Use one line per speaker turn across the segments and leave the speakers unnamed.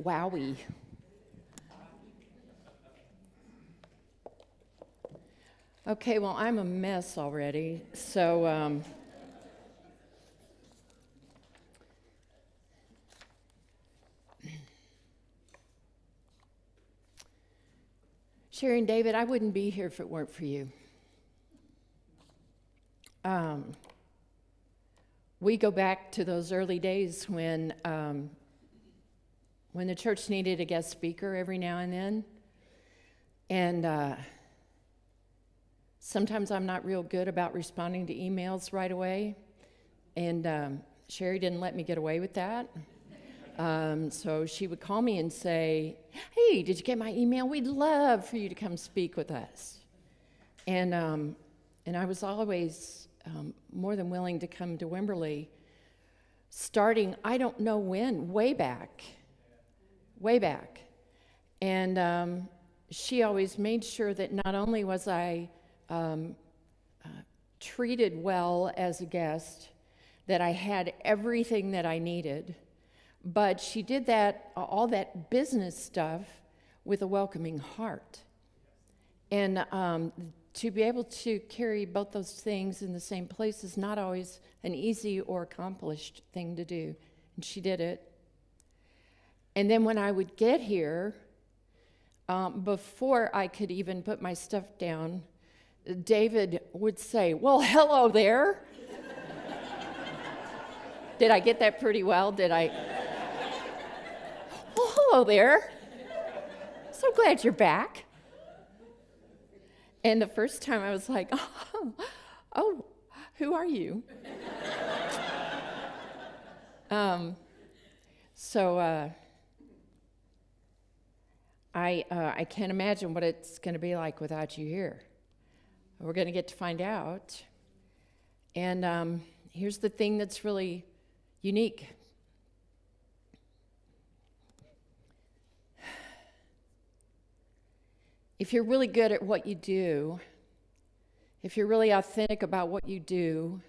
Wowie. Okay, well, I'm a mess already, so Sherry and David, I wouldn't be here if it weren't for you. We go back to those early days when the church needed a guest speaker every now and then, and sometimes I'm not real good about responding to emails right away, and Sherry didn't let me get away with that. So she would call me and say, "Hey, did you get my email? We'd love for you to come speak with us." And I was always more than willing to come to Wimberley, starting, I don't know when, way back. And she always made sure that not only was I treated well as a guest, that I had everything that I needed, but she did that, all that business stuff, with a welcoming heart. And to be able to carry both those things in the same place is not always an easy or accomplished thing to do. And she did it. And then when I would get here, before I could even put my stuff down, David would say, "Well, hello there." Did I get that pretty well? Did I? "Well, hello there. So glad you're back." And the first time I was like, oh, who are you? I can't imagine what it's going to be like without you here. We're going to get to find out. And here's the thing that's really unique. If you're really good at what you do, if you're really authentic about what you do,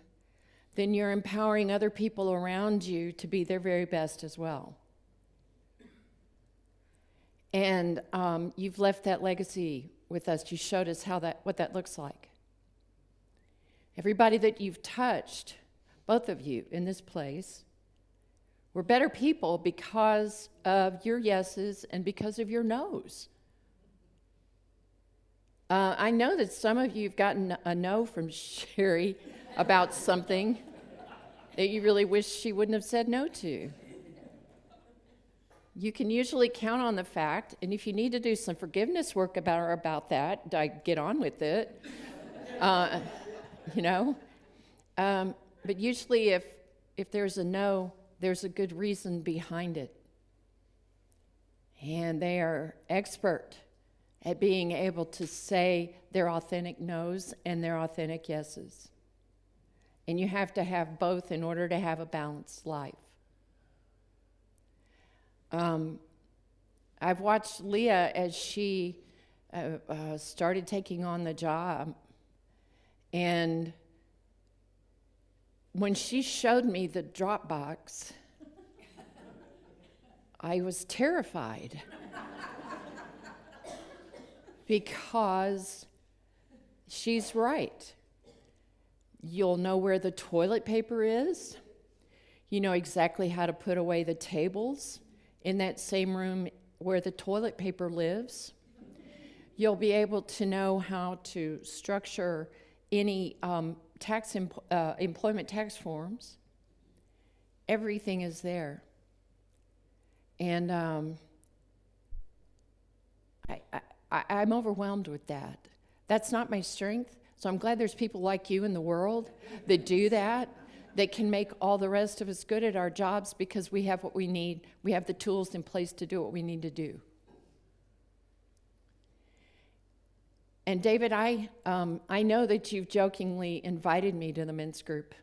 then you're empowering other people around you to be their very best as well. And you've left that legacy with us. You showed us what that looks like. Everybody that you've touched, both of you in this place, were better people because of your yeses and because of your nos. I know that some of you have gotten a no from Sherry about something that you really wish she wouldn't have said no to. You can usually count on the fact, and if you need to do some forgiveness work about that, get on with it, But usually if there's a no, there's a good reason behind it. And they are expert at being able to say their authentic no's and their authentic yeses. And you have to have both in order to have a balanced life. I've watched Leah as she started taking on the job. And when she showed me the drop box, I was terrified. Because she's right. You'll know where the toilet paper is. You know exactly how to put away the tables in that same room where the toilet paper lives. You'll be able to know how to structure any employment tax forms. Everything is there. And I'm overwhelmed with that. That's not my strength, so I'm glad there's people like you in the world that do that can make all the rest of us good at our jobs because we have what we need. We have the tools in place to do what we need to do. And David, I know that you've jokingly invited me to the men's group.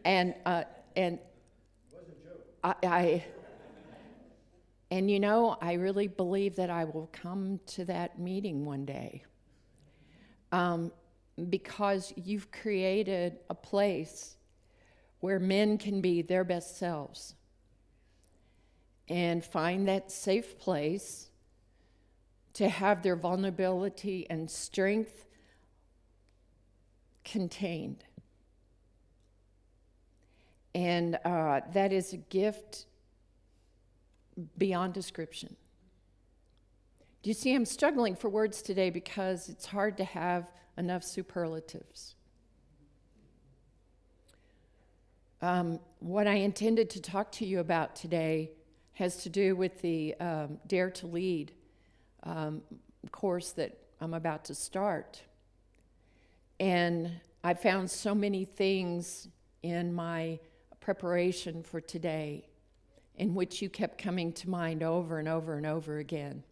And it was a joke. And I really believe that I will come to that meeting one day. Because you've created a place where men can be their best selves. and find that safe place to have their vulnerability and strength contained. And that is a gift beyond description. Do you see, I'm struggling for words today because it's hard to have enough superlatives. What I intended to talk to you about today has to do with the Dare to Lead course that I'm about to start. And I found so many things in my preparation for today in which you kept coming to mind over and over and over again.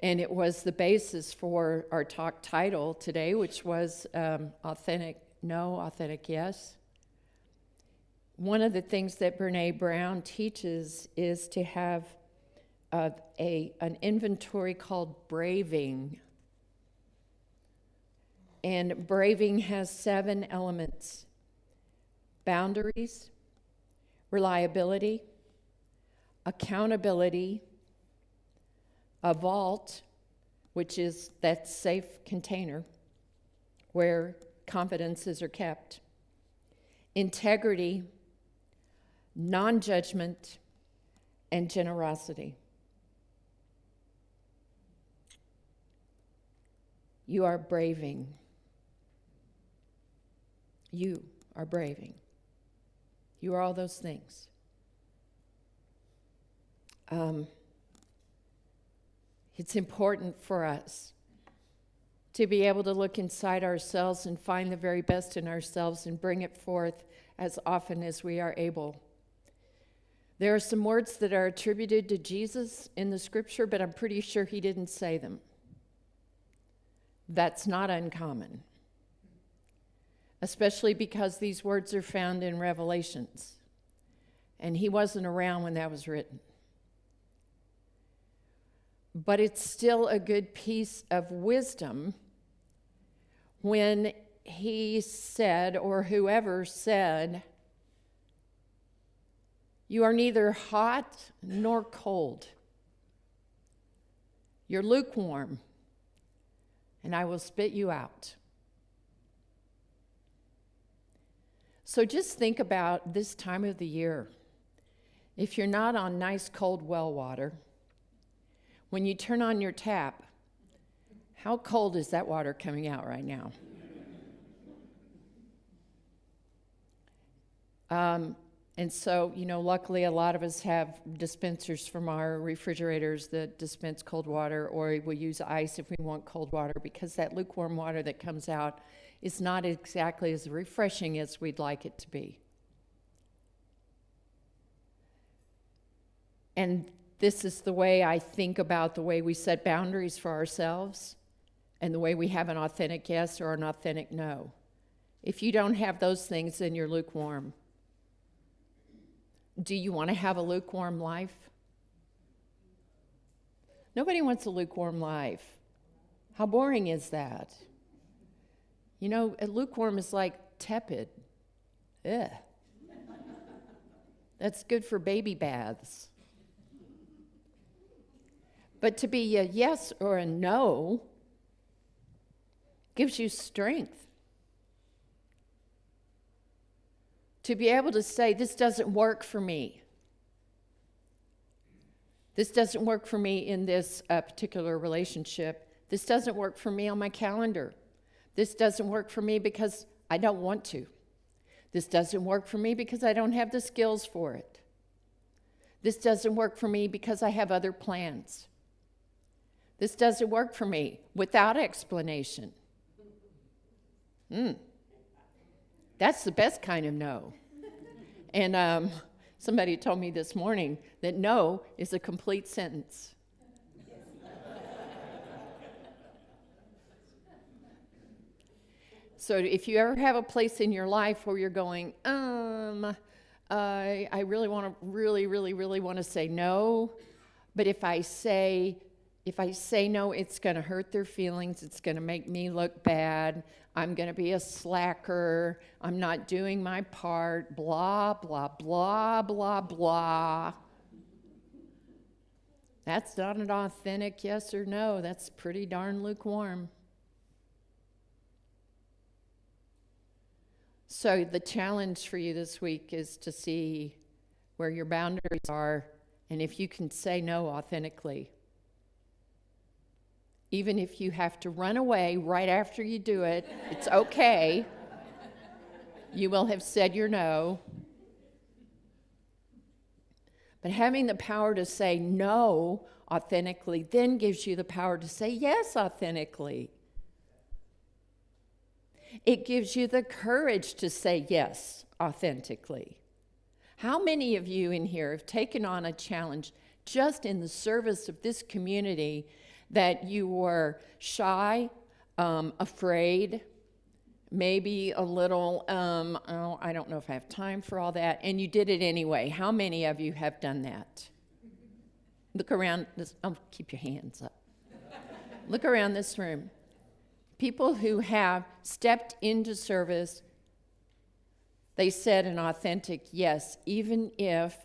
And it was the basis for our talk title today, which was Authentic No, Authentic Yes. One of the things that Brene Brown teaches is to have an inventory called braving. And braving has 7 elements: boundaries, reliability, accountability, a vault, which is that safe container where confidences are kept, integrity, non-judgment, and generosity. You are braving. You are braving. You are all those things. It's important for us to be able to look inside ourselves and find the very best in ourselves and bring it forth as often as we are able. There are some words that are attributed to Jesus in the scripture, but I'm pretty sure he didn't say them. That's not uncommon, especially because these words are found in Revelations, and he wasn't around when that was written. But it's still a good piece of wisdom when he said, or whoever said, "You are neither hot nor cold. You're lukewarm, and I will spit you out." So just think about this time of the year. If you're not on nice cold well water, when you turn on your tap, how cold is that water coming out right now? And so, luckily a lot of us have dispensers from our refrigerators that dispense cold water, or we'll use ice if we want cold water, because that lukewarm water that comes out is not exactly as refreshing as we'd like it to be. And this is the way I think about the way we set boundaries for ourselves and the way we have an authentic yes or an authentic no. If you don't have those things, then you're lukewarm. Do you want to have a lukewarm life? Nobody wants a lukewarm life. How boring is that? A lukewarm is like tepid. Ugh. That's good for baby baths. But to be a yes or a no gives you strength. To be able to say, this doesn't work for me. This doesn't work for me in this particular relationship. This doesn't work for me on my calendar. This doesn't work for me because I don't want to. This doesn't work for me because I don't have the skills for it. This doesn't work for me because I have other plans. This doesn't work for me without explanation. That's the best kind of no. And somebody told me this morning that no is a complete sentence. So if you ever have a place in your life where you're going, I really want to say no, but if I say If I say no, it's going to hurt their feelings. It's going to make me look bad. I'm going to be a slacker. I'm not doing my part. Blah, blah, blah, blah, blah. That's not an authentic yes or no. That's pretty darn lukewarm. So the challenge for you this week is to see where your boundaries are and if you can say no authentically. Even if you have to run away right after you do it, it's okay. You will have said your no. But having the power to say no authentically then gives you the power to say yes authentically. It gives you the courage to say yes authentically. How many of you in here have taken on a challenge just in the service of this community that you were shy, afraid, maybe a little, I don't know if I have time for all that, and you did it anyway? How many of you have done that? Look around this, keep your hands up. Look around this room. People who have stepped into service, they said an authentic yes, even if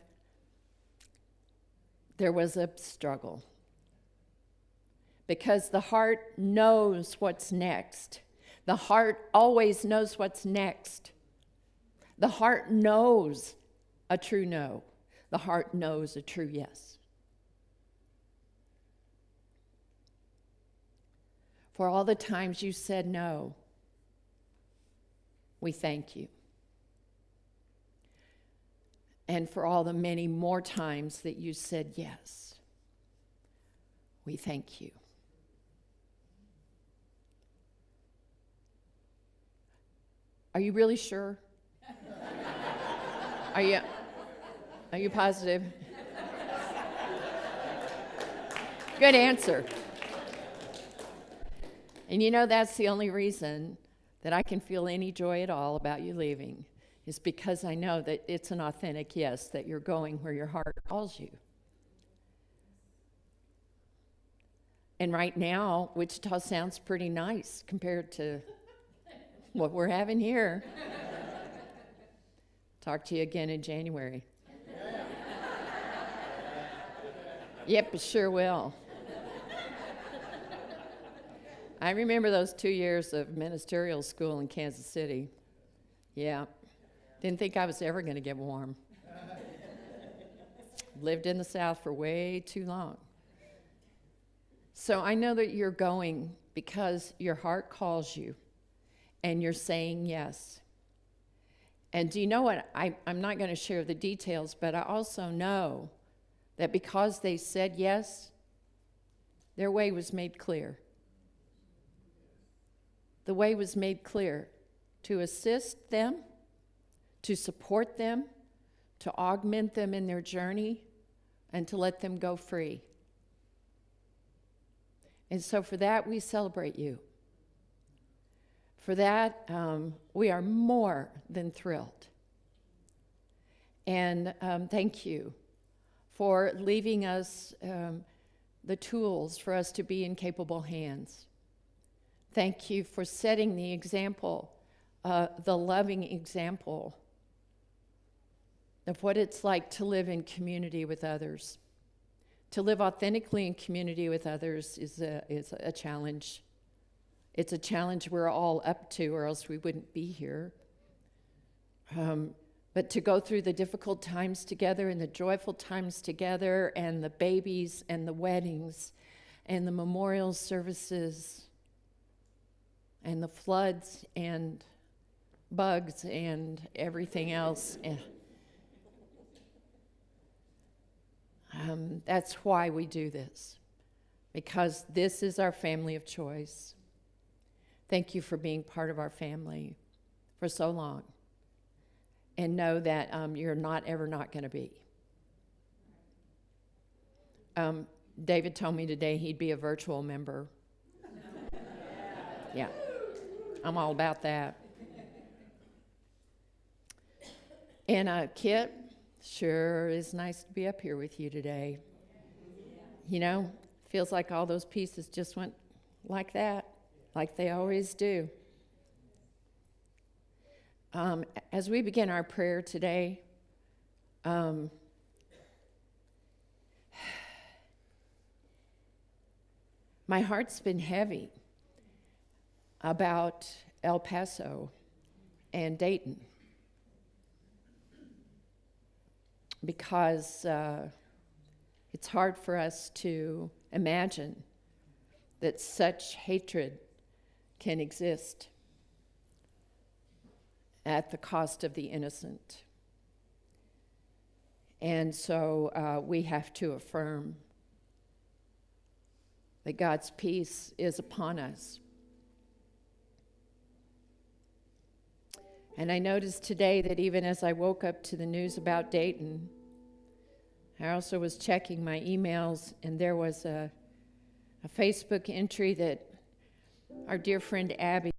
there was a struggle. Because the heart knows what's next. The heart always knows what's next. The heart knows a true no. The heart knows a true yes. For all the times you said no, we thank you. And for all the many more times that you said yes, we thank you. Are you really sure? Are you positive? Good answer. And you know that's the only reason that I can feel any joy at all about you leaving, is because I know that it's an authentic yes, that you're going where your heart calls you. And right now, Wichita sounds pretty nice compared to what we're having here. Talk to you again in January. Yep, it sure will. I remember those 2 years of ministerial school in Kansas City. Yeah, didn't think I was ever going to get warm. Lived in the South for way too long. So I know that you're going because your heart calls you and you're saying yes. And do you know what? I'm not going to share the details, but I also know that because they said yes, their way was made clear. The way was made clear to assist them, to support them, to augment them in their journey, and to let them go free. And so for that, we celebrate you. For that, we are more than thrilled. And thank you for leaving us the tools for us to be in capable hands. Thank you for setting the example, the loving example of what it's like to live in community with others. To live authentically in community with others is a challenge. It's a challenge we're all up to, or else we wouldn't be here. But to go through the difficult times together and the joyful times together and the babies and the weddings and the memorial services and the floods and bugs and everything else. That's why we do this, because this is our family of choice. Thank you for being part of our family for so long. And know that you're not ever not going to be. David told me today he'd be a virtual member. Yeah, I'm all about that. And Kit, sure is nice to be up here with you today. You know, Feels like all those pieces just went like that, like they always do. As we begin our prayer today, my heart's been heavy about El Paso and Dayton because it's hard for us to imagine that such hatred can exist at the cost of the innocent. And so we have to affirm that God's peace is upon us. And I noticed today that even as I woke up to the news about Dayton, I also was checking my emails, and there was a Facebook entry that our dear friend Abby